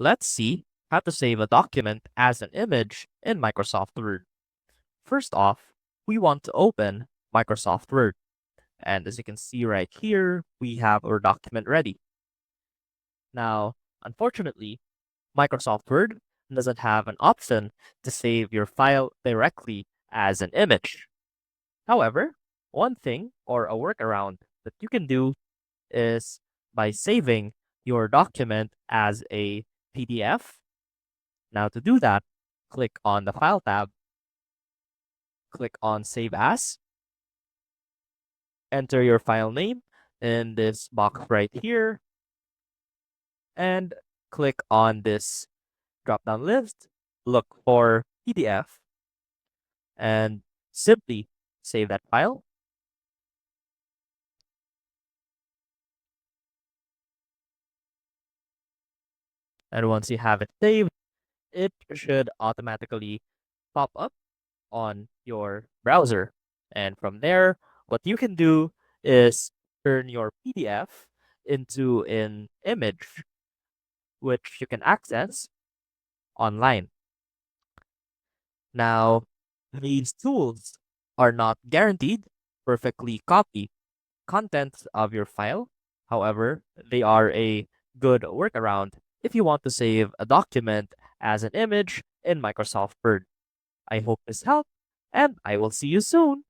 Let's see how to save a document as an image in Microsoft Word. First off, we want to open Microsoft Word. And as you can see right here, we have our document ready. Now, unfortunately, Microsoft Word doesn't have an option to save your file directly as an image. However, one thing or a workaround that you can do is by saving your document as a PDF. Now to do that, click on the File tab, click on Save As, enter your file name in this box right here, and click on this drop-down list, look for PDF, and simply save that file. And once you have it saved, it should automatically pop up on your browser. And from there, what you can do is turn your PDF into an image, which you can access online. Now, these tools are not guaranteed perfectly copy contents of your file. However, they are a good workaround if you want to save a document as an image in Microsoft Word. I hope this helped, and I will see you soon.